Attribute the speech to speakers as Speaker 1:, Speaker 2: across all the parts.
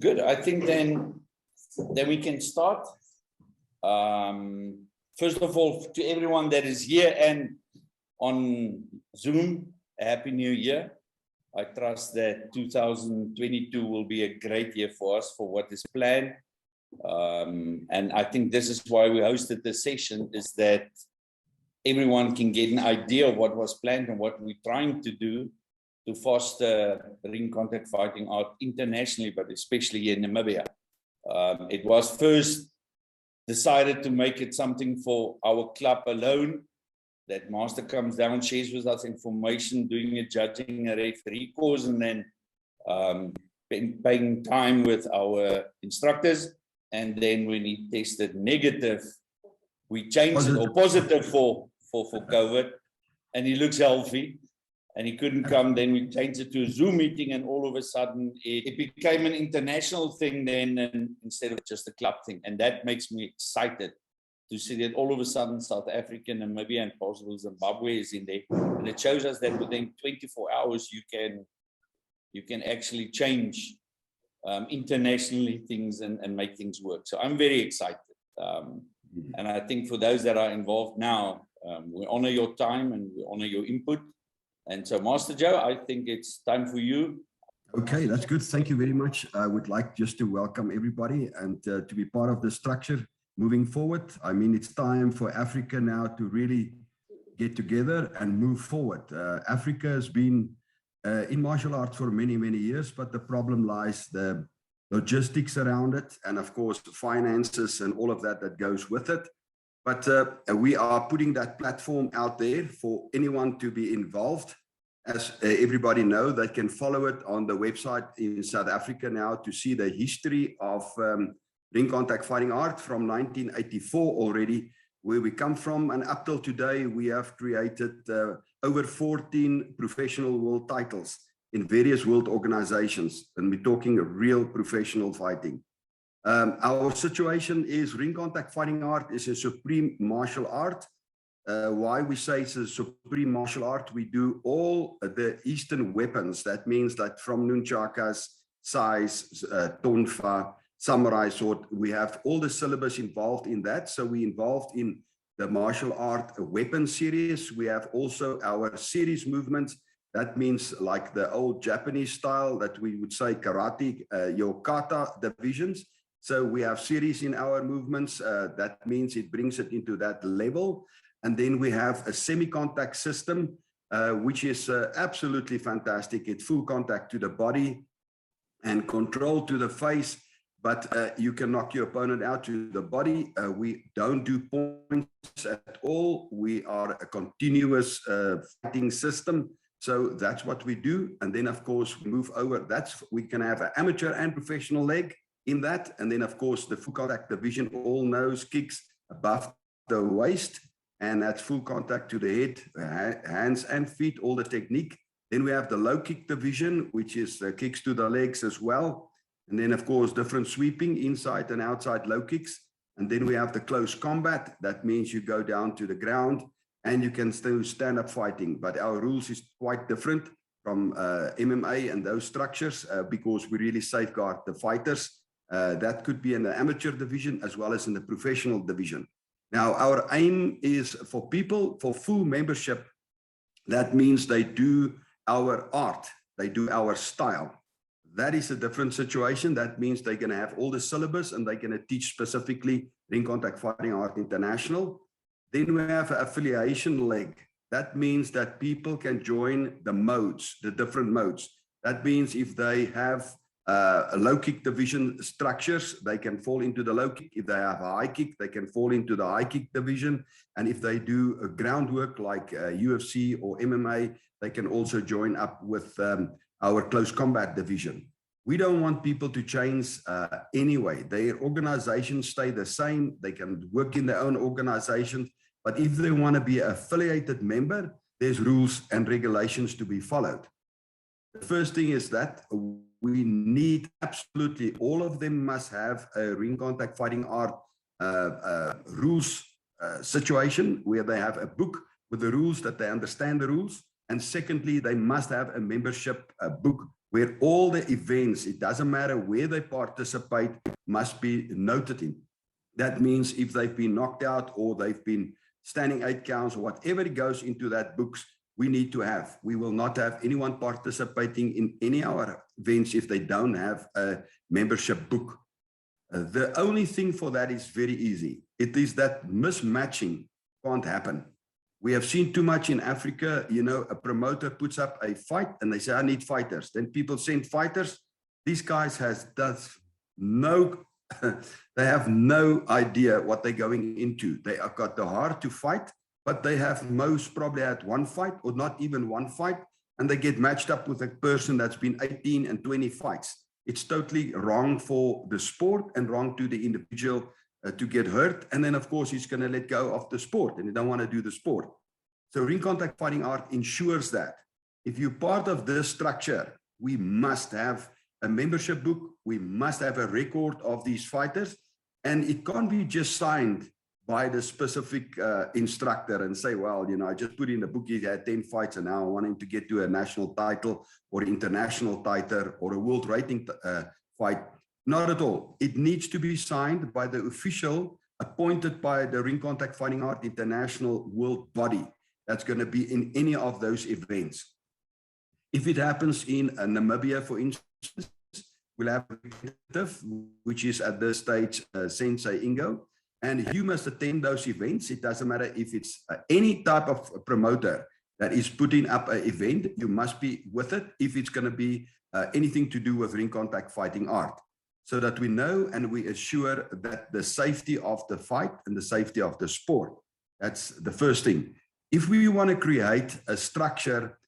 Speaker 1: Good. I think then we can start. First of all, to everyone that is here and on Zoom, a Happy New Year. I trust that 2022 will be a great year for us for what is planned. And I think this is why we hosted this session, is that everyone can get an idea of what was planned and what we're trying to do to foster ring contact fighting art internationally, but especially in Namibia. It was first decided to make it something for our club alone, that master comes down, shares with us information, doing a judging, a referee course, and then paying time with our instructors. And then when he tested negative, we changed it, or positive for COVID, and he looks healthy. And he couldn't come, then we changed it to a Zoom meeting, and all of a sudden it became an international thing then, and instead of just a club thing. And that makes me excited to see that all of a sudden South Africa, Namibia, and possibly Zimbabwe is in there. And it shows us that within 24 hours you can actually change internationally things and make things work. So I'm very excited. And I think for those that are involved now, we honor your time and we honor your input. And so, Master Joe, I think it's time for you.
Speaker 2: Okay, that's good. Thank you very much. I would like just to welcome everybody and to be part of the structure moving forward. I mean, it's time for Africa now to really get together and move forward. Africa has been in martial arts for many, many years, but the problem lies the logistics around it, and of course, the finances and all of that goes with it. But we are putting that platform out there for anyone to be involved. As everybody know, they can follow it on the website in South Africa now to see the history of ring contact fighting art from 1984 already, where we come from. And up till today, we have created over 14 professional world titles in various world organizations. And we're talking real professional fighting. Our situation is ring contact fighting art is a supreme martial art. Why we say it's a supreme martial art, we do all the Eastern weapons. That means that from nunchakas, sais, tonfa, samurai sword, we have all the syllabus involved in that. So we involved in the martial art weapon series. We have also our series movements. That means like the old Japanese style that we would say karate, your kata divisions. So we have series in our movements. That means it brings it into that level. And then we have a semi-contact system, which is absolutely fantastic. It's full contact to the body and control to the face, but you can knock your opponent out to the body. We don't do points at all. We are a continuous fighting system. So that's what we do. And then, of course, we move over. We can have an amateur and professional leg in that. And then, of course, the full contact division, all nose kicks above the waist. And that's full contact to the head, hands and feet, all the technique. Then we have the low kick division, which is kicks to the legs as well. And then, of course, different sweeping, inside and outside low kicks. And then we have the close combat. That means you go down to the ground and you can still stand up fighting. But our rules is quite different from MMA and those structures because we really safeguard the fighters. That could be in the amateur division as well as in the professional division. Now, our aim is for people for full membership. That means they do our art, they do our style. That is a different situation. That means they're going to have all the syllabus and they're going to teach specifically ring contact fighting art international. Then we have an affiliation leg. That means that people can join the modes, the different modes. That means if they have a low kick division structures, they can fall into the low kick. If they have a high kick, they can fall into the high kick division. And if they do a groundwork like UFC or MMA, they can also join up with our close combat division. We don't want people to change anyway. Their organizations stay the same. They can work in their own organizations. But if they want to be an affiliated member, there's rules and regulations to be followed. The first thing is that we need absolutely all of them must have a ring contact fighting art rules situation where they have a book with the rules that they understand the rules. And secondly, they must have a membership book where all the events, it doesn't matter where they participate, must be noted in. That means if they've been knocked out or they've been standing 8 counts or whatever goes into that books, we need to have. We will not have anyone participating in any of our events if they don't have a membership book. The only thing for that is very easy. It is that mismatching can't happen. We have seen too much in Africa. You know, a promoter puts up a fight and they say, I need fighters. Then people send fighters. These guys they have no idea what they're going into. They have got the heart to fight, but they have most probably had one fight or not even one fight, and they get matched up with a person that's been 18 and 20 fights. It's totally wrong for the sport and wrong to the individual to get hurt. And then, of course, he's going to let go of the sport and he don't want to do the sport. So ring contact fighting art ensures that if you're part of this structure, we must have a membership book. We must have a record of these fighters. And it can't be just signed by the specific instructor and say, well, you know, I just put in the book, he had 10 fights and now I want him to get to a national title or international title or a world rating fight. Not at all. It needs to be signed by the official appointed by the Ring Contact Fighting Art International World Body that's going to be in any of those events. If it happens in Namibia, for instance, we'll have a representative, which is at this stage Sensei Ingo, and you must attend those events. It doesn't matter if it's any type of promoter that is putting up an event, you must be with it if it's going to be anything to do with ring contact fighting art, so that we know and we assure that the safety of the fight and the safety of the sport. That's the first thing. If we want to create a structure,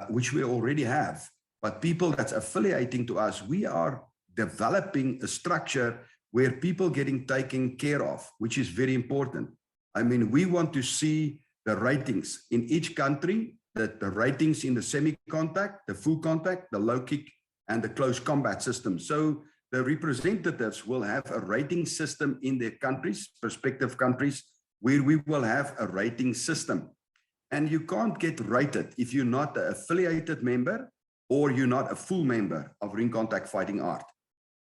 Speaker 2: which we already have, but people that's affiliating to us, we are developing a structure where people getting taken care of, which is very important. I mean, we want to see the ratings in each country, that the ratings in the semi-contact, the full contact, the low kick, and the close combat system. So the representatives will have a rating system in their countries, prospective countries, where we will have a rating system. And you can't get rated if you're not an affiliated member or you're not a full member of Ring Contact Fighting Art.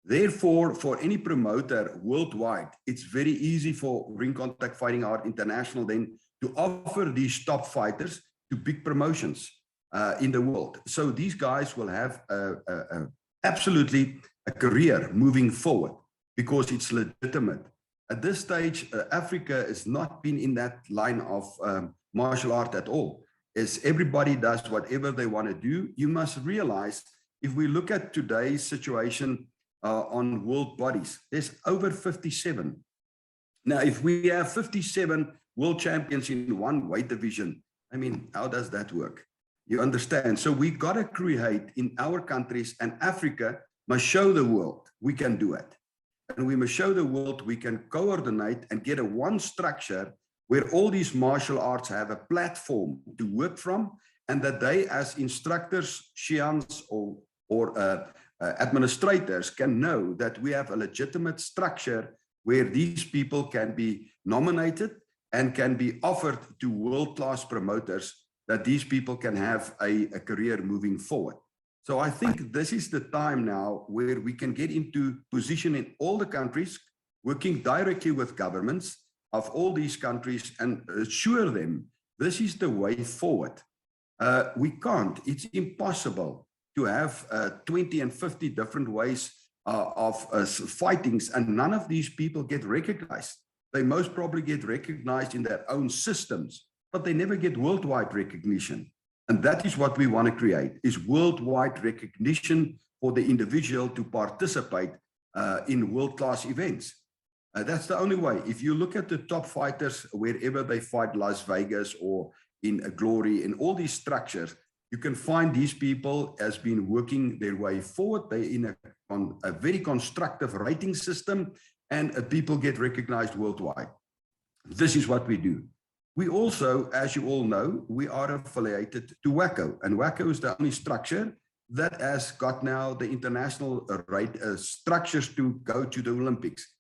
Speaker 2: Therefore, for any promoter worldwide, it's very easy for Ring Contact Fighting Art International then to offer these top fighters to big promotions in the world. So these guys will have absolutely a career moving forward because it's legitimate. At this stage, Africa has not been in that line of martial art at all. As everybody does whatever they want to do, you must realize, if we look at today's situation on world bodies, there's over 57. Now, if we have 57 world champions in one weight division, I mean, how does that work? You understand? So we got to create in our countries, and Africa must show the world we can do it. And we must show the world we can coordinate and get a one structure where all these martial arts have a platform to work from, and that they as instructors, shians, or administrators can know that we have a legitimate structure where these people can be nominated and can be offered to world-class promoters, that these people can have a career moving forward. So I think this is the time now where we can get into position in all the countries, working directly with governments of all these countries and assure them this is the way forward. We can't, it's impossible to have 20 and 50 different ways of fightings, and none of these people get recognized. They most probably get recognized in their own systems, but they never get worldwide recognition. And that is what we want to create, is worldwide recognition for the individual to participate in world-class events. That's the only way. If you look at the top fighters, wherever they fight, Las Vegas or in Glory, in all these structures, you can find these people as been working their way forward. They're in a very constructive rating system, and people get recognized worldwide. This is what we do. We also, as you all know, we are affiliated to WACO, and WACO is the only structure that has got now the international structures to go to the Olympics.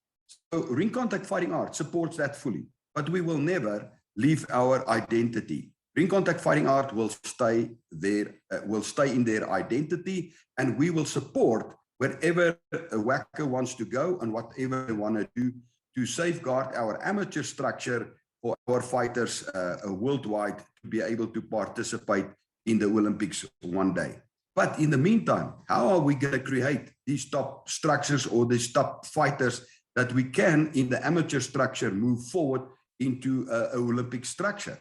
Speaker 2: So Ring Contact Fighting Art supports that fully, but we will never leave our identity. Ring contact fighting art will stay there, will stay in their identity, and we will support wherever a whacker wants to go and whatever they want to do to safeguard our amateur structure for our fighters worldwide to be able to participate in the Olympics one day. But in the meantime, how are we going to create these top structures or these top fighters that we can, in the amateur structure, move forward into an Olympic structure?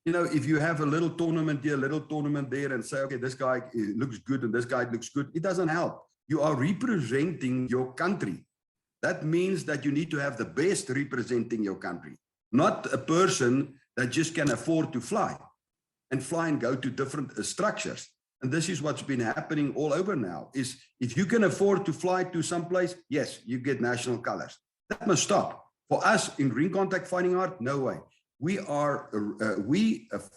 Speaker 2: You know, if you have a little tournament here, a little tournament there, and say, okay, this guy looks good and this guy looks good, it doesn't help. You are representing your country. That means that you need to have the best representing your country, not a person that just can afford to fly and go to different structures. And this is what's been happening all over now, is if you can afford to fly to some place, yes, you get national colors. That must stop. For us in ring contact fighting art, no way. We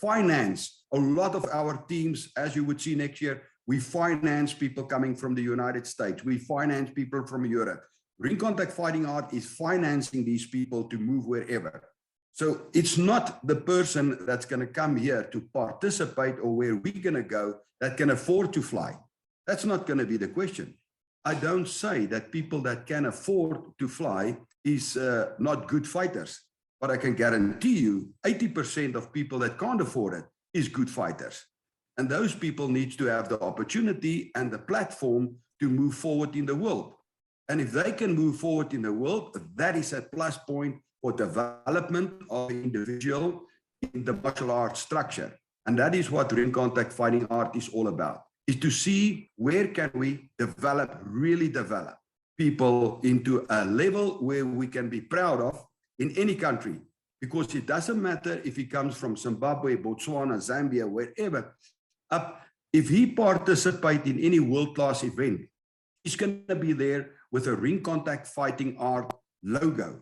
Speaker 2: finance a lot of our teams, as you would see next year. We finance people coming from the United States. We finance people from Europe. Ring contact fighting art is financing these people to move wherever. So it's not the person that's going to come here to participate or where we're going to go that can afford to fly. That's not going to be the question. I don't say that people that can afford to fly is not good fighters, but I can guarantee you 80% of people that can't afford it is good fighters. And those people need to have the opportunity and the platform to move forward in the world. And if they can move forward in the world, that is a plus point for development of the individual in the martial arts structure. And that is what ring contact fighting art is all about, is to see where can we develop, really develop people into a level where we can be proud of in any country. Because it doesn't matter if he comes from Zimbabwe, Botswana, Zambia, wherever, if he participates in any world-class event, he's going to be there with a ring contact fighting art logo.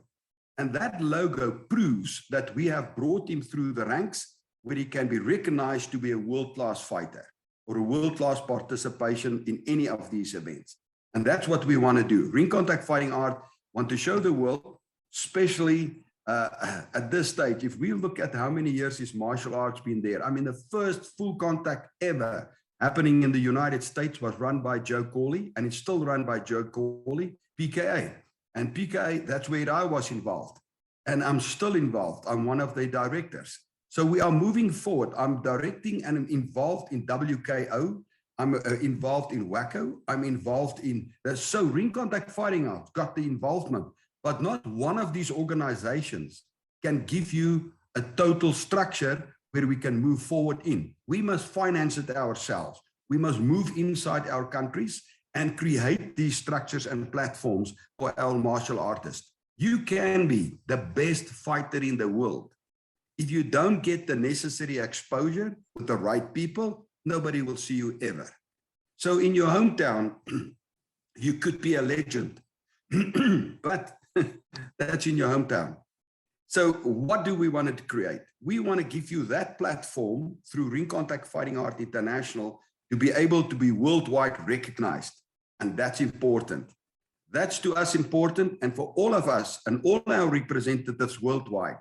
Speaker 2: And that logo proves that we have brought him through the ranks where he can be recognized to be a world-class fighter or a world-class participation in any of these events. And that's what we want to do. Ring contact fighting art want to show the world, especially at this stage. If we look at how many years is martial arts been there, I mean, the first full contact ever happening in the United States was run by Joe Corley, and it's still run by Joe Corley, PKA. And PKA, that's where I was involved. And I'm still involved. I'm one of the directors. So we are moving forward. I'm directing and I'm involved in WKO. I'm involved in WACO. I'm involved in, so ring contact fighting art got the involvement, but not one of these organizations can give you a total structure where we can move forward in. We must finance it ourselves. We must move inside our countries and create these structures and platforms for our martial artists. You can be the best fighter in the world. If you don't get the necessary exposure with the right people, nobody will see you ever. So in your hometown, you could be a legend, but that's in your hometown. So what do we want to create? We want to give you that platform through Ring Contact Fighting Art International to be able to be worldwide recognized. And that's important. That's to us important, and for all of us and all our representatives worldwide,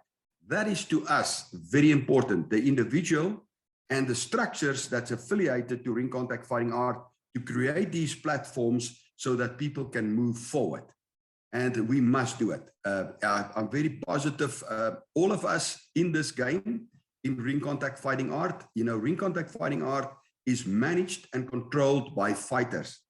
Speaker 2: that is to us very important. The individual and the structures that's affiliated to Ring Contact Fighting Art to create these platforms so that people can move forward. And we must do it. I'm very positive. All of us in this game, in Ring Contact Fighting Art, you know, Ring Contact Fighting Art is managed and controlled by fighters.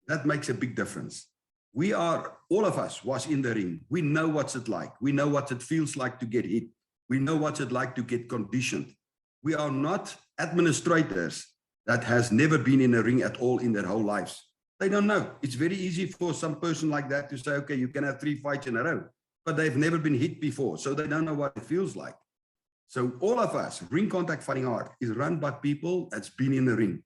Speaker 2: That makes a big difference. We are, all of us was in the ring. We know what's it like. We know what it feels like to get hit. We know what's it like to get conditioned. We are not administrators that has never been in a ring at all in their whole lives. They don't know. It's very easy for some person like that to say, okay, you can have 3 fights in a row, but they've never been hit before, so they don't know what it feels like. So all of us, Ring Contact Fighting Art is run by people that's been in the ring.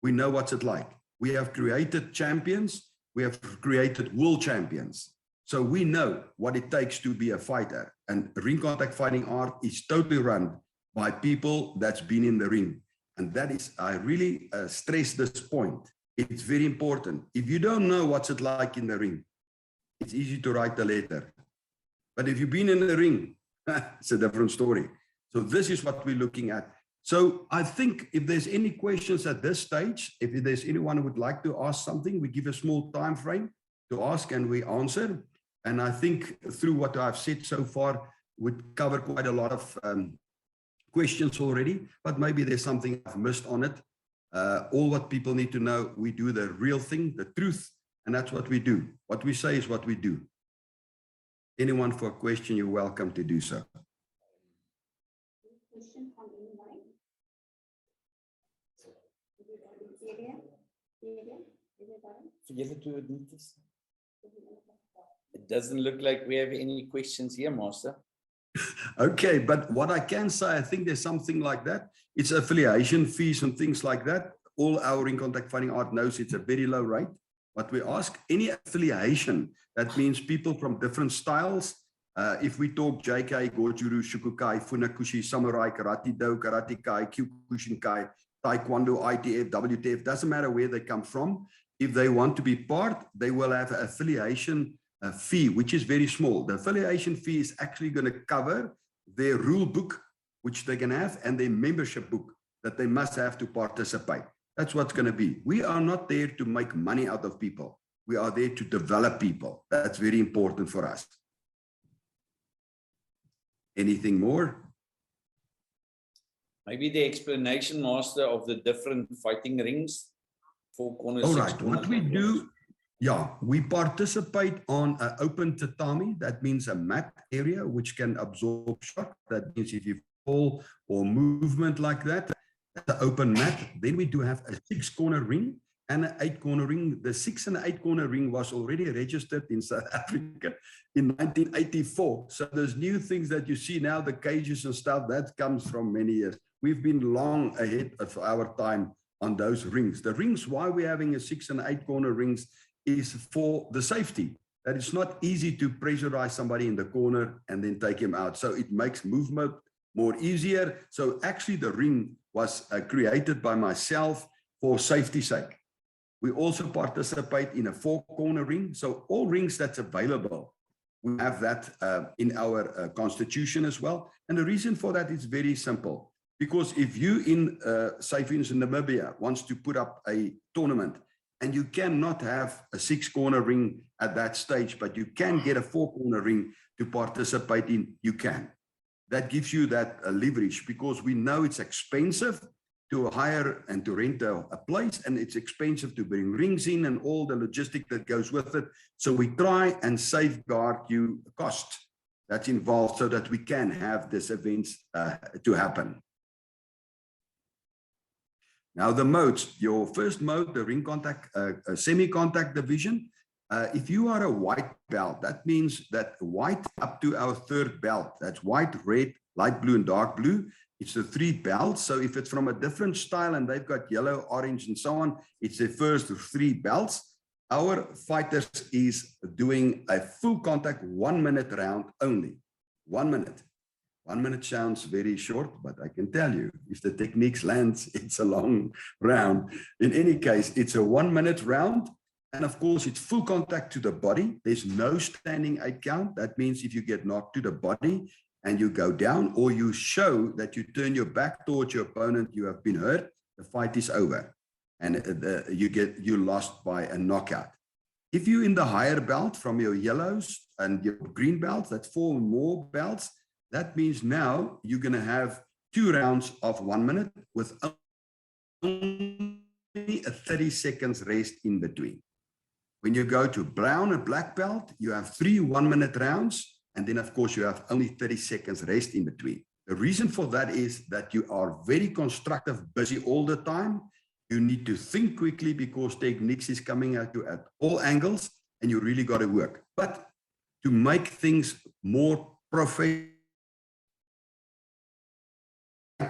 Speaker 2: We know what's it like. We have created champions. We have created world champions. So we know what it takes to be a fighter. And Ring Contact Fighting Art is totally run by people that's been in the ring. And that is, I really stress this point. It's very important. If you don't know what's it like in the ring, it's easy to write the letter. But if you've been in the ring, it's a different story. So this is what we're looking at. So I think if there's any questions at this stage, if there's anyone who would like to ask something, we give a small time frame to ask and we answer. And I think through what I've said so far, would cover quite a lot of questions already, but maybe there's something I've missed on it. All what people need to know, we do the real thing, the truth, and that's what we do. What we say is what we do. Anyone for a question, you're welcome to do so.
Speaker 3: Question from anybody?
Speaker 1: It doesn't look like we have any questions here, Master.
Speaker 2: Okay, but what I can say, I think there's something like that. It's affiliation fees and things like that. All our in contact finding art knows it's a very low rate. But we ask any affiliation, that means people from different styles. If we talk JK, Gojuru, Shukukai, Funakushi, Samurai, Karate Do, Karate Kai, Kyokushinkai, Taekwondo, ITF, WTF, doesn't matter where they come from. If they want to be part, they will have an affiliation fee, which is very small. The affiliation fee is actually going to cover their rule book, which they can have, and their membership book that they must have to participate. That's what's going to be. We are not there to make money out of people. We are there to develop people. That's very important for us. Anything more?
Speaker 1: Maybe the explanation, Master, of the different fighting rings. 4 corners.
Speaker 2: All
Speaker 1: 6
Speaker 2: right,
Speaker 1: corners.
Speaker 2: what we do, yeah, we participate on an open tatami. That means a mat area which can absorb shock. That means if you fall or movement like that, the open mat. Then we do have a 6-corner ring and an 8-corner ring. The 6 and 8-corner ring was already registered in South Africa in 1984. So those new things that you see now, the cages and stuff, that comes from many years. We've been long ahead of our time on those rings. The rings, why we're having a 6 and 8-corner rings, is for the safety. That it's not easy to pressurize somebody in the corner and then take him out. So it makes movement more easier. So actually the ring was created by myself for safety's sake. We also participate in a 4-corner ring. So all rings that's available, we have that in our constitution as well. And the reason for that is very simple. Because if you in, say for instance, Namibia wants to put up a tournament and you cannot have a 6-corner ring at that stage, but you can get a 4-corner ring to participate in, you can. That gives you that leverage because we know it's expensive to hire and to rent a place, and it's expensive to bring rings in and all the logistic that goes with it. So we try and safeguard you cost that's involved so that we can have this events to happen. Now the modes, your first mode, the ring contact, semi-contact division. If you are a white belt, that means that white up to our 3rd belt, that's white, red, light blue, and dark blue. It's the 3 belts. So if it's from a different style and they've got yellow, orange, and so on, it's the first 3 belts. Our fighters is doing a full contact 1-minute round only. 1 minute. 1 minute sounds very short, but I can tell you, if the techniques lands, it's a long round. In any case, it's a 1-minute round. And of course, it's full contact to the body. There's no standing 8 count. That means if you get knocked to the body and you go down, or you show that you turn your back towards your opponent, you have been hurt, the fight is over. And you lost by a knockout. If you're in the higher belt from your yellows and your green belts, that's 4 more belts. That means now you're going to have 2 rounds of 1 minute with only a 30 seconds rest in between. When you go to brown and black belt, you have 3 1-minute rounds. And then, of course, you have only 30 seconds rest in between. The reason for that is that you are very constructive, busy all the time. You need to think quickly because techniques is coming at you at all angles, and you really got to work. But to make things more professional,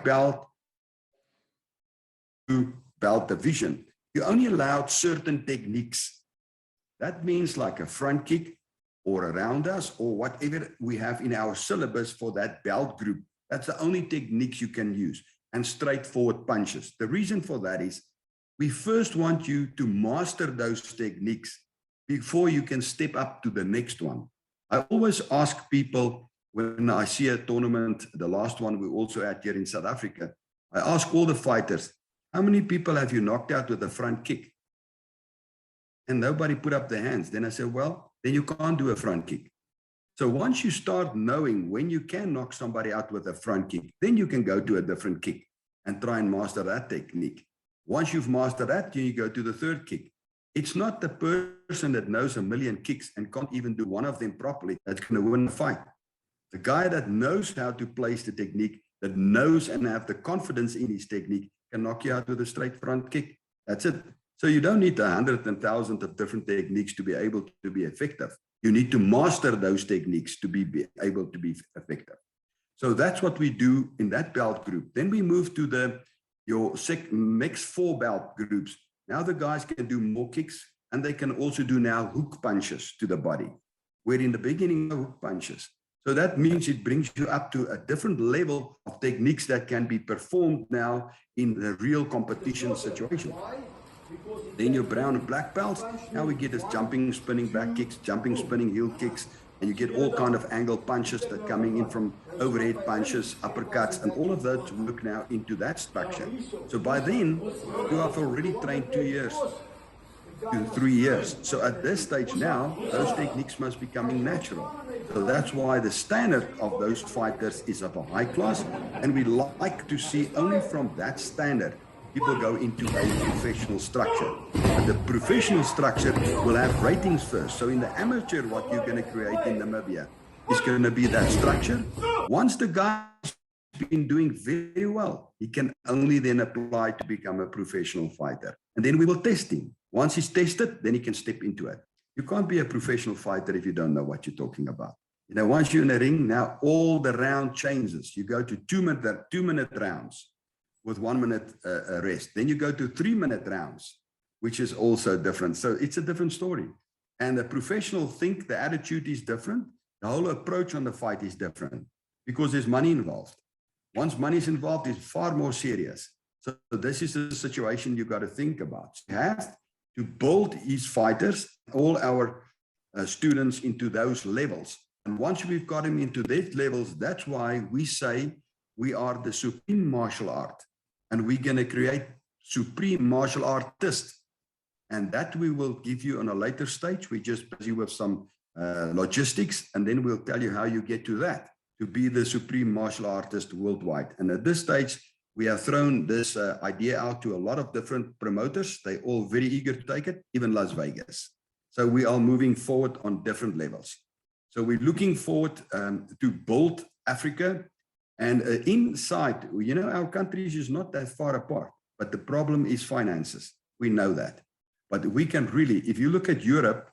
Speaker 2: belt to belt division, you only allowed certain techniques. That means like a front kick or a roundhouse or whatever we have in our syllabus for that belt group. That's the only techniques you can use, and straightforward punches. The reason for that is we first want you to master those techniques before you can step up to the next one. I always ask people, when I see a tournament, the last one we also had here in South Africa, I ask all the fighters, how many people have you knocked out with a front kick? And nobody put up their hands. Then I said, well, then you can't do a front kick. So once you start knowing when you can knock somebody out with a front kick, then you can go to a different kick and try and master that technique. Once you've mastered that, you go to the third kick. It's not the person that knows a million kicks and can't even do one of them properly that's going to win the fight. The guy that knows how to place the technique, that knows and have the confidence in his technique, can knock you out with a straight front kick. That's it. So you don't need 100 and 1,000 of different techniques to be able to be effective. You need to master those techniques to be able to be effective. So that's what we do in that belt group. Then we move to your next 4 belt groups. Now the guys can do more kicks, and they can also do now hook punches to the body, where in the beginning, no hook punches. So that means it brings you up to a different level of techniques that can be performed now in a real competition situation. Then your brown and black belts, now we get this jumping, spinning back kicks, jumping, spinning heel kicks, and you get all kind of angle punches that coming in from overhead punches, uppercuts, and all of those work now into that structure. So by then, you have already trained 2 years to 3 years. So at this stage now, those techniques must be coming natural. So that's why the standard of those fighters is of a high class, and we like to see only from that standard people go into a professional structure. But the professional structure will have ratings first. So in the amateur, what you're going to create in Namibia is going to be that structure. Once the guy's been doing very well, he can only then apply to become a professional fighter. And then we will test him. Once he's tested, then he can step into it. You can't be a professional fighter if you don't know what you're talking about. You know, once you're in the ring, now all the round changes. You go to 2-minute rounds with 1 minute rest. Then you go to 3-minute rounds, which is also different. So it's a different story. And the professional think the attitude is different. The whole approach on the fight is different because there's money involved. Once money is involved, it's far more serious. So this is the situation you got to think about. You have to build these fighters, all our students into those levels. And once we've got them into those levels, that's why we say we are the supreme martial art. And we're going to create supreme martial artists. And that we will give you on a later stage. We're just busy with some logistics, and then we'll tell you how you get to that, to be the supreme martial artist worldwide. And at this stage, we have thrown this idea out to a lot of different promoters. They're all very eager to take it, even Las Vegas. So we are moving forward on different levels. So we're looking forward to build Africa. And inside, you know, our countries is not that far apart, but the problem is finances. We know that. But we can really, if you look at Europe,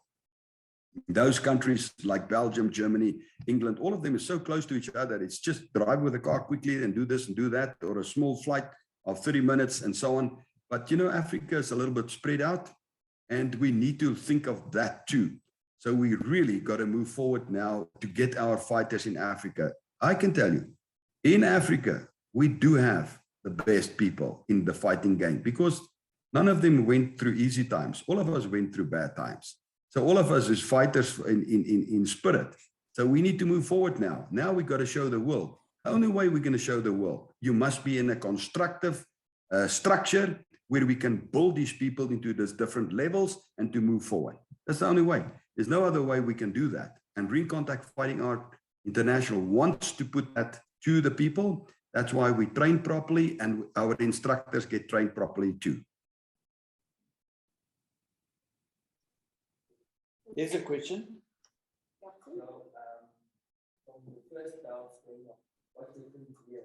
Speaker 2: those countries like Belgium, Germany, England, all of them are so close to each other. It's just drive with a car quickly and do this and do that, or a small flight of 30 minutes and so on. But, you know, Africa is a little bit spread out, and we need to think of that too. So we really got to move forward now to get our fighters in Africa. I can tell you, in Africa, we do have the best people in the fighting game because none of them went through easy times. All of us went through bad times. So all of us is fighters in spirit. So we need to move forward now. Now we got to show the world. The only way we're going to show the world, you must be in a constructive structure where we can build these people into these different levels and to move forward. That's the only way. There's no other way we can do that. And Ring Contact Fighting Art International wants to put that to the people. That's why we train properly, and our instructors get trained properly too.
Speaker 1: There's a question.
Speaker 3: From the first belt, what different gear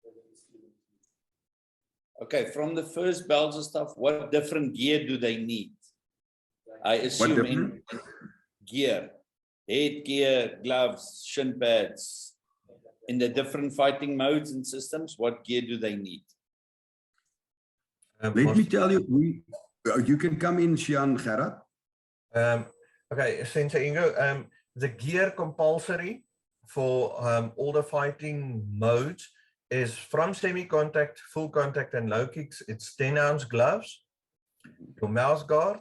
Speaker 3: does the student need?
Speaker 1: Okay, from the first belts and stuff, what different gear do they need? I assume in gear, headgear, gloves, shin pads. In the different fighting modes and systems, what gear do they need?
Speaker 2: Let me tell you, you can come in, Sian Gerard.
Speaker 4: Okay, Sensei Ingo, the gear compulsory for all the fighting modes is from semi-contact, full contact, and low kicks. It's 10-ounce gloves, your mouse guard,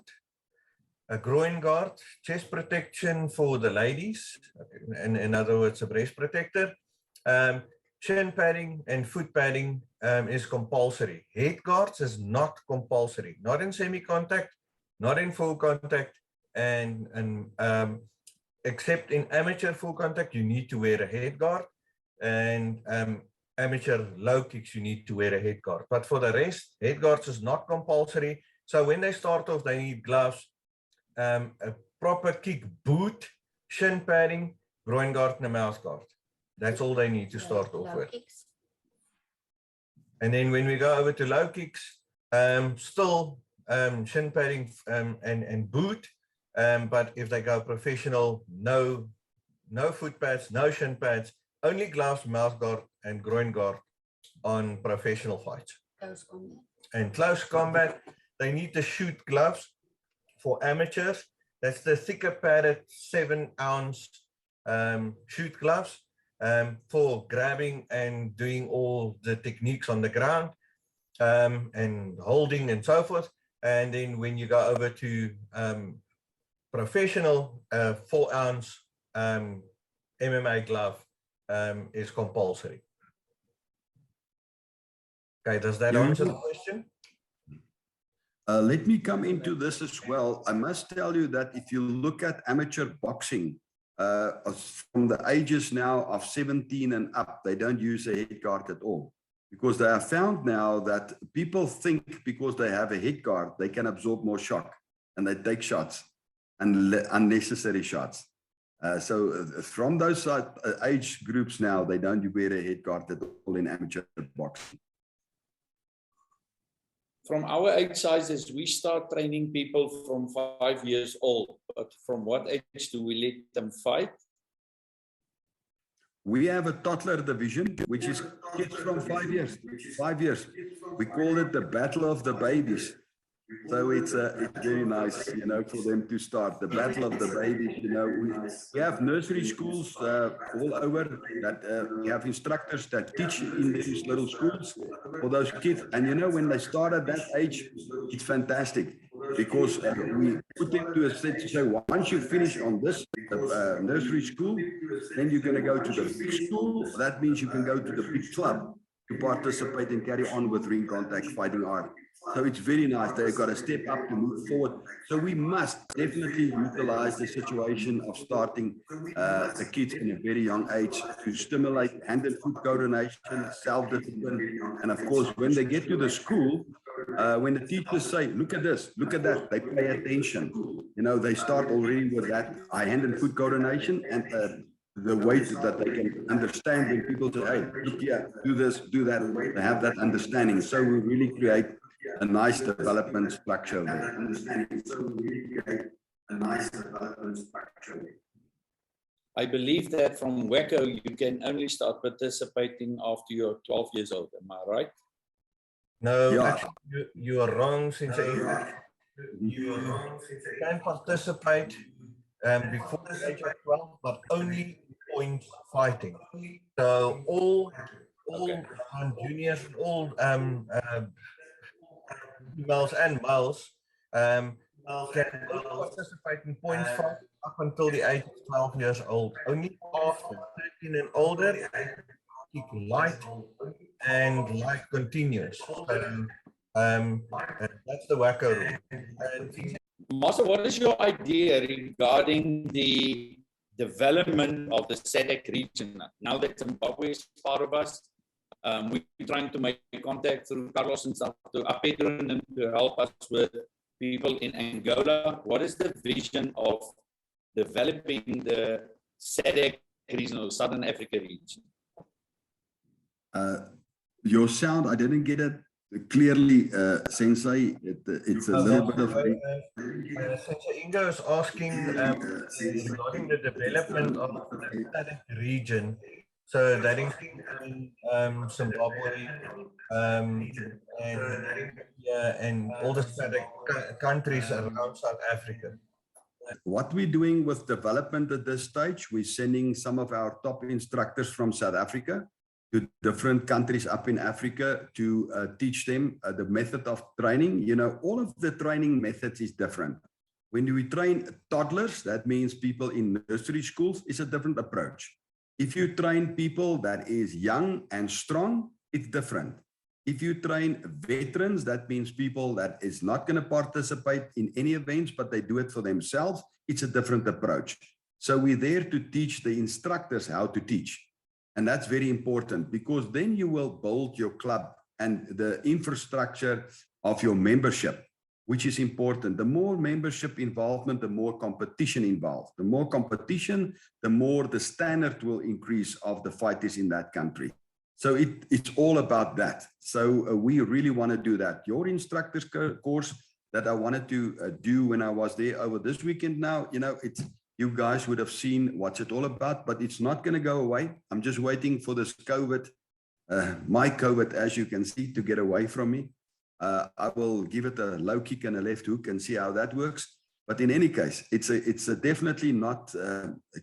Speaker 4: a groin guard, chest protection for the ladies, in other words, a breast protector. Shin padding and foot padding is compulsory. Head guards is not compulsory, not in semi-contact, not in full contact, and except in amateur full contact, you need to wear a head guard, and amateur low kicks, you need to wear a head guard. But for the rest, head guards is not compulsory. So when they start off, they need gloves, a proper kick boot, shin padding, groin guard, and a mouth guard. That's all they need to start off with. And then when we go over to low kicks, still shin padding and boot. But if they go professional, no foot pads, no shin pads, only gloves, mouth guard, and groin guard on professional fights.
Speaker 5: Close combat.
Speaker 4: And close combat, they need to shoot gloves for amateurs. That's the thicker padded 7-ounce shoot gloves for grabbing and doing all the techniques on the ground and holding and so forth. And then when you go over to professional, 4-ounce MMA glove is compulsory. Okay, does that answer the question?
Speaker 2: Let me come into this as well. I must tell you that if you look at amateur boxing, from the ages now of 17 and up, they don't use a head guard at all. Because they have found now that people think because they have a head guard, they can absorb more shock, and they take shots, and unnecessary shots. So from those age groups now, they don't wear a head guard at all in amateur boxing.
Speaker 1: From our age sizes, we start training people from 5 years old. But from what age do we let them fight?
Speaker 2: We have a toddler division, which is kids from 5 years. 5 years. We call it the battle of the babies. So it's very nice, you know, for them to start the battle of the babies. You know, we have nursery schools all over that we have instructors that teach in these little schools for those kids. And you know, when they start at that age, it's fantastic because we put them to a set to say, once you finish on this nursery school, then you're going to go to the big school. That means you can go to the big club to participate and carry on with ring contact fighting art. So it's very nice. They've got to step up to move forward. So we must definitely utilize the situation of starting the kids in a very young age to stimulate hand and foot coordination, self-discipline. And of course, when they get to the school, when the teachers say, look at this, look at that, they pay attention. You know, they start already with that hand and foot coordination and the way that they can understand when people say, hey, look here, do this, do that. They have that understanding. So we really create a nice development structure there.
Speaker 1: I believe that from WACO, you can only start participating after you're 12 years old. Am I right?
Speaker 4: No,
Speaker 2: Yeah.
Speaker 4: actually, you are wrong, since you can participate before the age of 12, but only point fighting. So all juniors, all females and males can participate in point fight up until the age of 12 years old. Only after 13 and older, kick light and light continues. That's the WACO rule.
Speaker 1: Master, what is your idea regarding the development of the SADC region? Now that Zimbabwe is part of us, we're trying to make contact through Carlos and stuff to Pedro and to help us with people in Angola. What is the vision of developing the SADC region or Southern Africa region?
Speaker 2: Your sound, I didn't get it clearly, Sensei. It's a little bit of...
Speaker 4: Sensei Ingo is asking regarding the development of the SADC region. So that includes Zimbabwe and all the SADC countries around South Africa.
Speaker 2: What we're doing with development at this stage, we're sending some of our top instructors from South Africa to different countries up in Africa to teach them the method of training. You know, all of the training methods is different. When we train toddlers, that means people in nursery schools, it's a different approach. If you train people that is young and strong, it's different. If you train veterans, that means people that is not going to participate in any events, but they do it for themselves. It's a different approach. So we're there to teach the instructors how to teach. And that's very important, because then you will build your club and the infrastructure of your membership, which is important. The more membership involvement, the more competition involved. The more competition, the more the standard will increase of the fighters in that country. So it's all about that. So we really want to do that. Your instructors course that I wanted to do when I was there over this weekend now, you know, you guys would have seen what's it all about, but it's not going to go away. I'm just waiting for this COVID, my COVID, as you can see, to get away from me. I will give it a low kick and a left hook and see how that works. But in any case, it's definitely not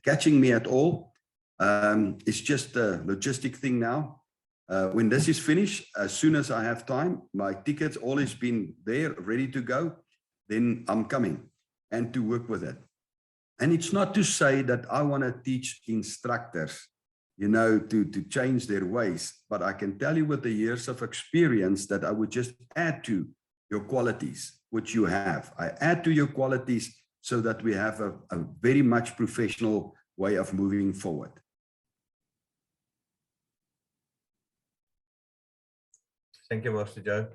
Speaker 2: catching me at all. It's just a logistic thing now. When this is finished, as soon as I have time, my ticket's always been there, ready to go, then I'm coming and to work with it. And it's not to say that I want to teach instructors, you know, to change their ways, but I can tell you with the years of experience that I would just add to your qualities, which you have. I add to your qualities so that we have a very much professional way of moving forward.
Speaker 4: Thank you, Master Joe.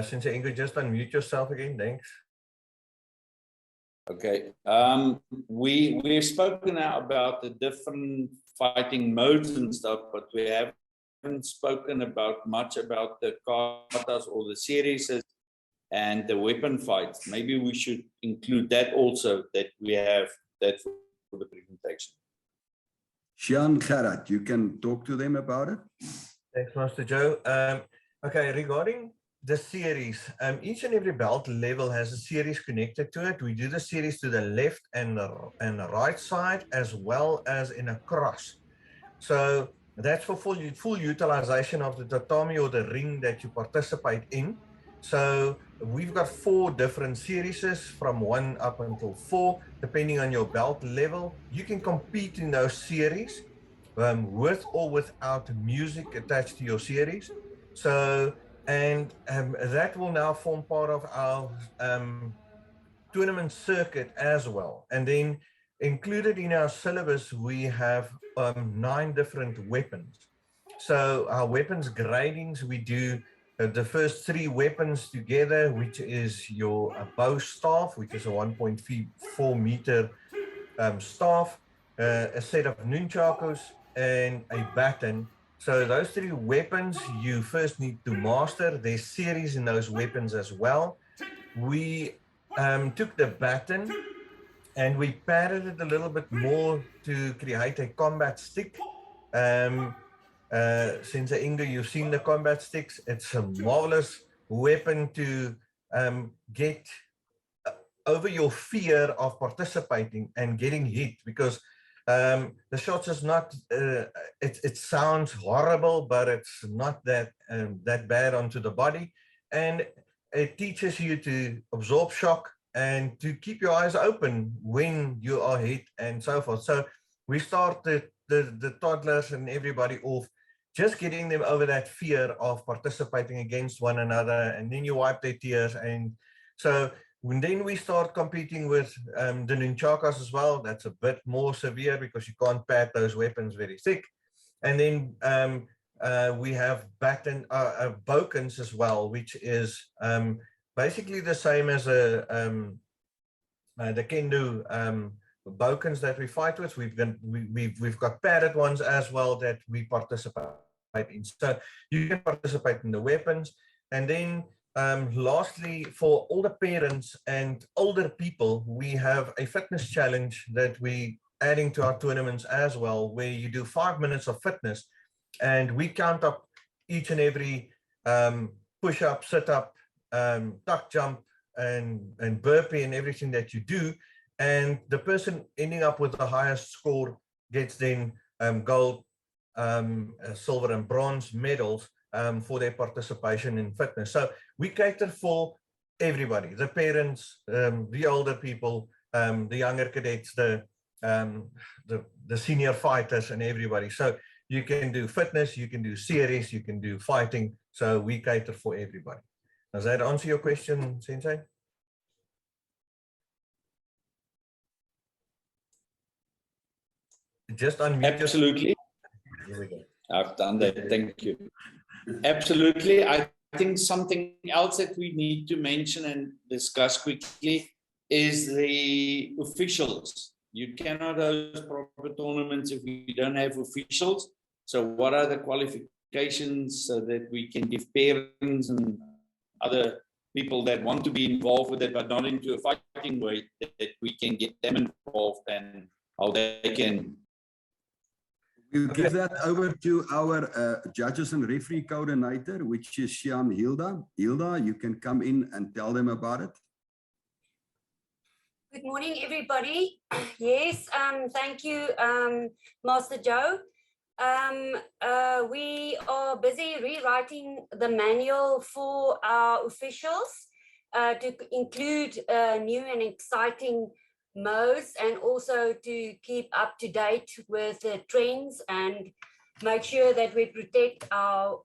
Speaker 4: Since Ingo, just unmute yourself again, thanks.
Speaker 1: Okay, we've spoken now about the different fighting modes and stuff, but we haven't spoken about much about the katas or the series and the weapon fights. Maybe we should include that also, that we have that for the presentation.
Speaker 2: Sean Gerard, you can talk to them about it.
Speaker 4: Thanks, Master Joe. Okay, regarding the series, each and every belt level has a series connected to it. We do the series to the left and the right side, as well as in a cross. So that's for full utilization of the tatami or the ring that you participate in. So we've got 4 different series from 1 up until 4, depending on your belt level. You can compete in those series with or without music attached to your series. So, and that will now form part of our tournament circuit as well. And then included in our syllabus, we have 9 different weapons. So our weapons gradings, we do the first 3 weapons together, which is your bow staff, which is a 1.4 meter staff, a set of nunchakus, and a baton. So those 3 weapons you first need to master. There's series in those weapons as well. We took the baton and we padded it a little bit more to create a combat stick. Since Ingo, you've seen the combat sticks. It's a marvelous weapon to get over your fear of participating and getting hit, because the shots is not, it sounds horrible, but it's not that bad onto the body. And it teaches you to absorb shock and to keep your eyes open when you are hit and so forth. So we start the toddlers and everybody off, just getting them over that fear of participating against one another, and then you wipe their tears. And so then we start competing with the nunchakas as well. That's a bit more severe because you can't pad those weapons very thick. And then we have bokens as well, which is basically the same as the kendo bokens that we fight with. We've got padded ones as well that we participate in. So you can participate in the weapons. And then lastly, for all the parents and older people, we have a fitness challenge that we adding to our tournaments as well, where you do 5 minutes of fitness, and we count up each and every push up, sit up, tuck jump, and burpee and everything that you do. And the person ending up with the highest score gets then gold, silver and bronze medals for their participation in fitness. So we cater for everybody, the parents, the older people, the younger cadets, the senior fighters and everybody. So you can do fitness, you can do series, you can do fighting. So we cater for everybody. Does that answer your question, Sensei? Just unmute.
Speaker 1: Absolutely.
Speaker 4: Here we go.
Speaker 1: I've done that. Thank you. Absolutely. I think something else that we need to mention and discuss quickly is the officials. You cannot host proper tournaments if we don't have officials. So what are the qualifications so that we can give parents and other people that want to be involved with it but not into a fighting way, that we can get them involved and how they can.
Speaker 2: We'll give that over to our judges and referee coordinator, which is Sian Hilda. Hilda, you can come in and tell them about it.
Speaker 5: Good morning, everybody. Yes, thank you, Master Joe. We are busy rewriting the manual for our officials to include new and exciting modes, and also to keep up to date with the trends and make sure that we protect our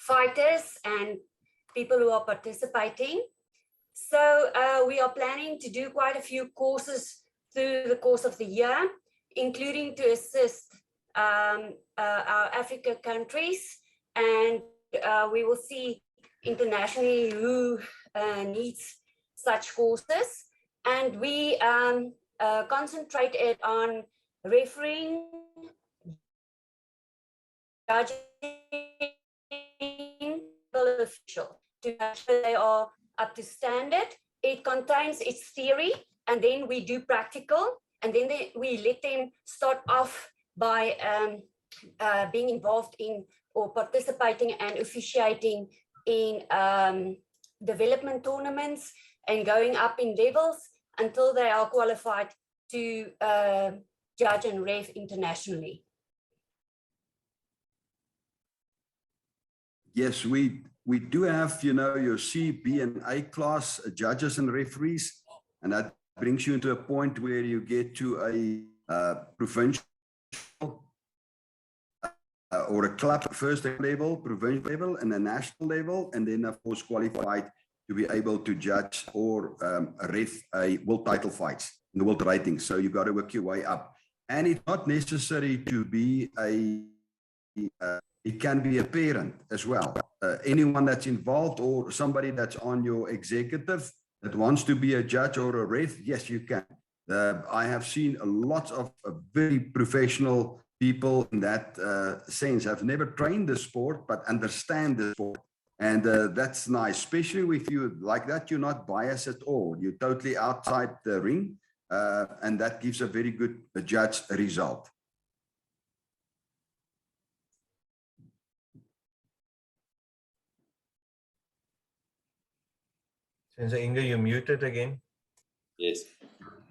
Speaker 5: fighters and people who are participating. So we are planning to do quite a few courses through the course of the year, including to assist our Africa countries, and we will see internationally who needs such courses. And we concentrated on refereeing, judging officials to make sure they are up to standard. It contains its theory, and then we do practical, and then we let them start off by being involved in or participating and officiating in development tournaments and going up in levels until they are qualified to judge and ref internationally.
Speaker 2: Yes, we do have, you know, your C, B, and A class judges and referees, and that brings you into a point where you get to a provincial or a club first level, provincial level, and a national level, and then of course qualified to be able to judge or ref a world title fights in the world ratings. So you've got to work your way up, and it's not necessary to be it can be a parent as well. Anyone that's involved or somebody that's on your executive that wants to be a judge or a ref, yes, you can. I have seen lots of very professional people in that sense, have never trained the sport, but understand the sport. And that's nice, especially with you like that, you're not biased at all. You're totally outside the ring, and that gives a very good judge result.
Speaker 4: Sensei Ingo, you're muted again.
Speaker 1: Yes.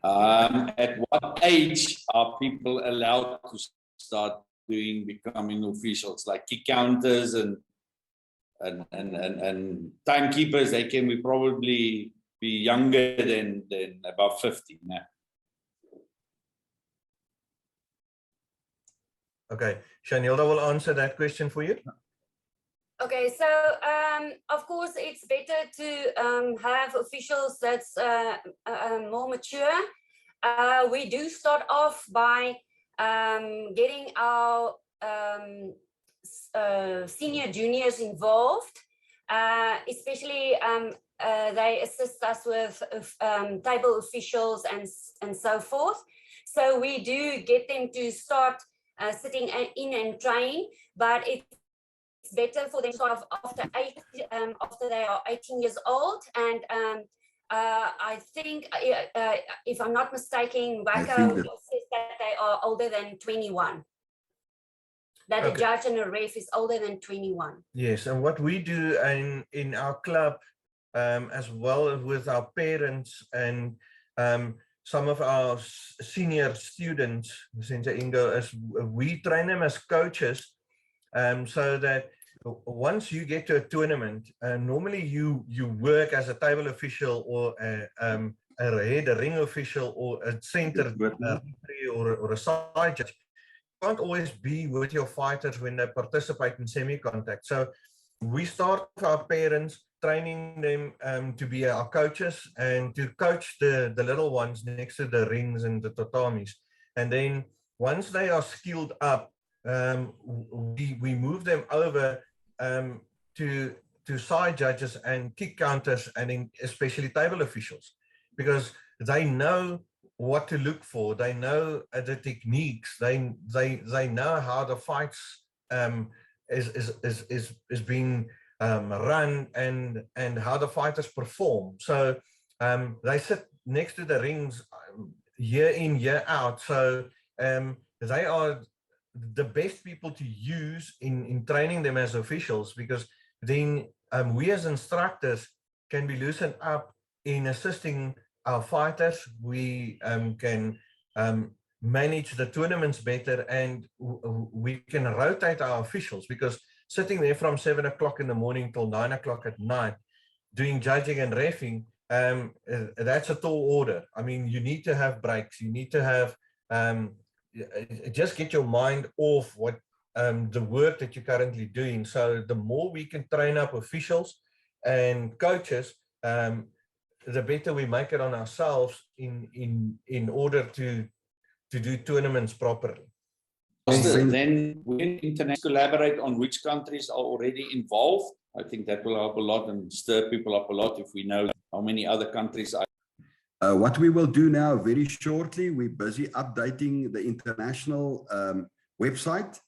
Speaker 1: At what age are people allowed to start becoming officials, like kick counters and timekeepers? They can probably be younger than above 50 now.
Speaker 4: Okay, Shanilda will answer that question for you.
Speaker 5: Okay, so of course it's better to have officials that's more mature. We do start off by getting our senior juniors involved, especially they assist us with table officials and so forth. So we do get them to start sitting in and train, but it's better for them sort of after they are 18 years old. And I think, if I'm not mistaken, WACO says that they are older than 21. That a judge and a ref is older than 21.
Speaker 4: Yes, and what we do in our club, as well as with our parents and some of our senior students, Sensei Ingo, is we train them as coaches, so that once you get to a tournament, normally you work as a table official or a head, a ring official, or a center referee or a side judge. You can't always be with your fighters when they participate in semi-contact. So we start with our parents, training them to be our coaches and to coach the little ones next to the rings and the tatamis. And then once they are skilled up, we move them over to side judges and kick counters, and then especially table officials, because they know what to look for. They know the techniques. They know how the fights is being run and how the fighters perform. So they sit next to the rings year in, year out. So they are the best people to use in training them as officials, because then we as instructors can be loosened up in assisting our fighters. We can manage the tournaments better, and we can rotate our officials, because sitting there from 7 o'clock in the morning till 9 o'clock at night doing judging and reffing, that's a tall order. I mean, you need to have breaks. You need to have just get your mind off what the work that you're currently doing. So the more we can train up officials and coaches, the better we make it on ourselves in order to do tournaments properly.
Speaker 1: Then we can collaborate on which countries are already involved. I think that will help a lot and stir people up a lot if we know how many other countries are.
Speaker 2: What we will do now very shortly, we're busy updating the international website.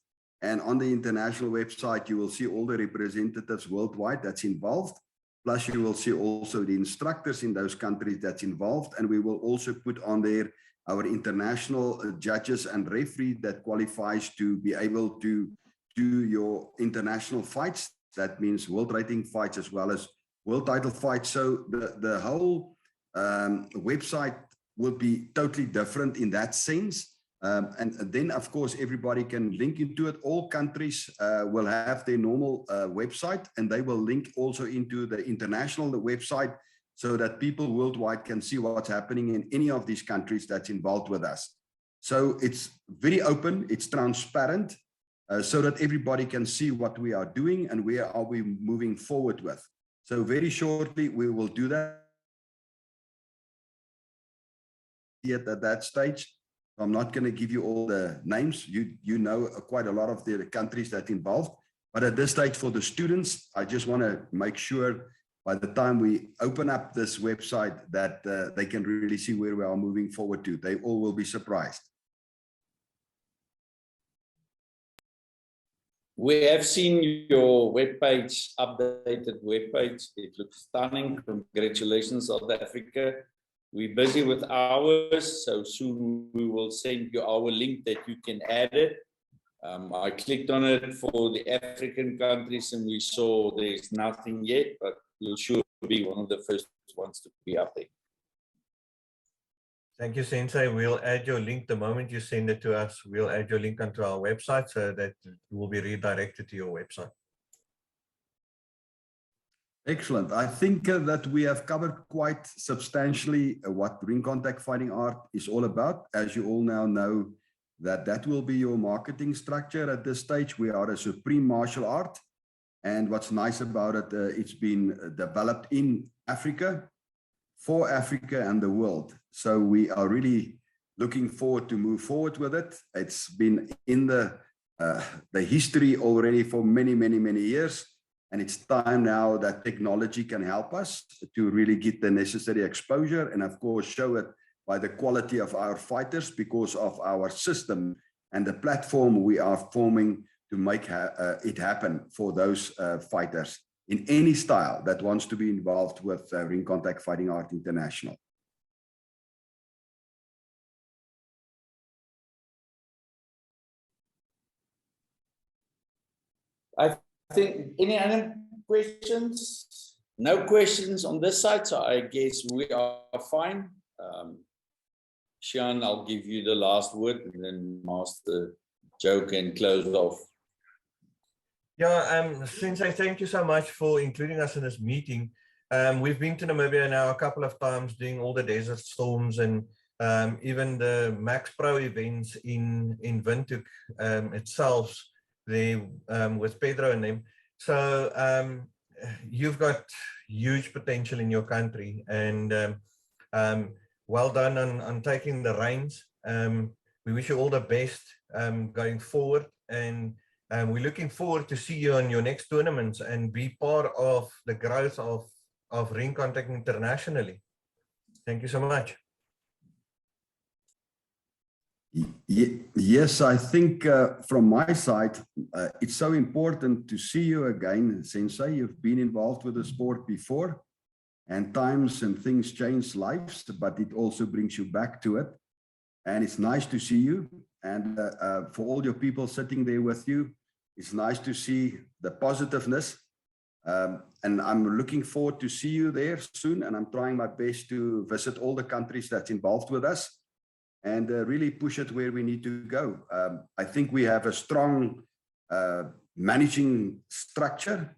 Speaker 2: And on the international website, you will see all the representatives worldwide that's involved. Plus, you will see also the instructors in those countries that's involved. And we will also put on there our international judges and referee that qualifies to be able to do your international fights. That means world rating fights as well as world title fights. So the whole website will be totally different in that sense. And then, of course, everybody can link into it. All countries will have their normal website, and they will link also into the international website, so that people worldwide can see what's happening in any of these countries that's involved with us. So it's very open, it's transparent, so that everybody can see what we are doing and where are we moving forward with. So very shortly, we will do that. Yet at that stage, I'm not going to give you all the names. You know quite a lot of the countries that are involved. But at this stage, for the students, I just want to make sure by the time we open up this website that they can really see where we are moving forward to. They all will be surprised.
Speaker 1: We have seen your webpage, updated webpage. It looks stunning. Congratulations, South Africa. We're busy with ours, so soon we will send you our link that you can add it. I clicked on it for the African countries and we saw there's nothing yet, but you'll sure be one of the first ones to be up there.
Speaker 4: Thank you, Sensei. We'll add your link the moment you send it to us. We'll add your link onto our website so that it will be redirected to your website.
Speaker 2: Excellent. I think that we have covered quite substantially what ring contact fighting art is all about. As you all now know, that will be your marketing structure at this stage. We are a supreme martial art. And what's nice about it, it's been developed in Africa, for Africa and the world. So we are really looking forward to move forward with it. It's been in the history already for many, many, many years. And it's time now that technology can help us to really get the necessary exposure and, of course, show it by the quality of our fighters because of our system and the platform we are forming to make it happen for those fighters in any style that wants to be involved with Ring Contact Fighting Art International.
Speaker 1: I think any other questions? No questions on this side, so I guess we are fine. Sean, I'll give you the last word and then Master Joe can close off.
Speaker 4: Yeah, Sensei, thank you so much for including us in this meeting. We've been to Namibia now a couple of times doing all the desert storms and even the Max Pro events in Windhoek itself, there with Pedro and them. So you've got huge potential in your country, and well done on taking the reins. We wish you all the best going forward, and we're looking forward to see you on your next tournaments and be part of the growth of Ring Contact internationally. Thank you so much.
Speaker 2: Yes, I think from my side, it's so important to see you again, Sensei. You've been involved with the sport before, and times and things change lives, but it also brings you back to it. And it's nice to see you. And for all your people sitting there with you, it's nice to see the positiveness. And I'm looking forward to see you there soon. And I'm trying my best to visit all the countries that's involved with us and really push it where we need to go. I think we have a strong managing structure,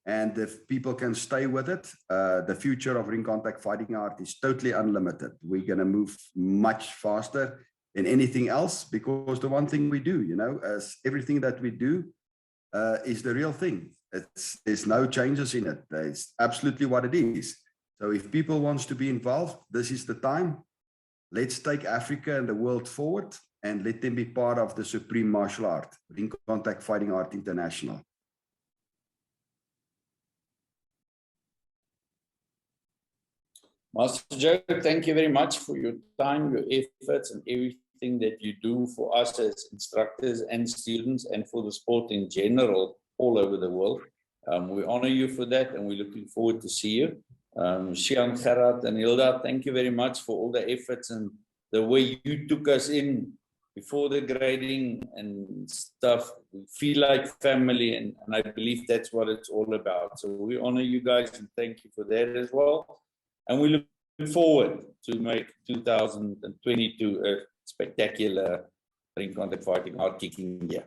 Speaker 2: and if people can stay with it, the future of ring contact fighting art is totally unlimited. We're going to move much faster than anything else, because the one thing we do, you know, as everything that we do is the real thing. There's no changes in it. It's absolutely what it is. So if people want to be involved, this is the time. Let's take Africa and the world forward and let them be part of the supreme martial art, Ring Contact Fighting Art International.
Speaker 1: Master Joe, thank you very much for your time, your efforts, and everything that you do for us as instructors and students, and for the sport in general all over the world. We honor you for that, and we're looking forward to see you. Shian, Gerard, and Hilda, thank you very much for all the efforts and the way you took us in before the grading and stuff. We feel like family, and I believe that's what it's all about. So we honor you guys and thank you for that as well. And we look forward to make 2022 a spectacular Ring Contact Fighting Art kicking year.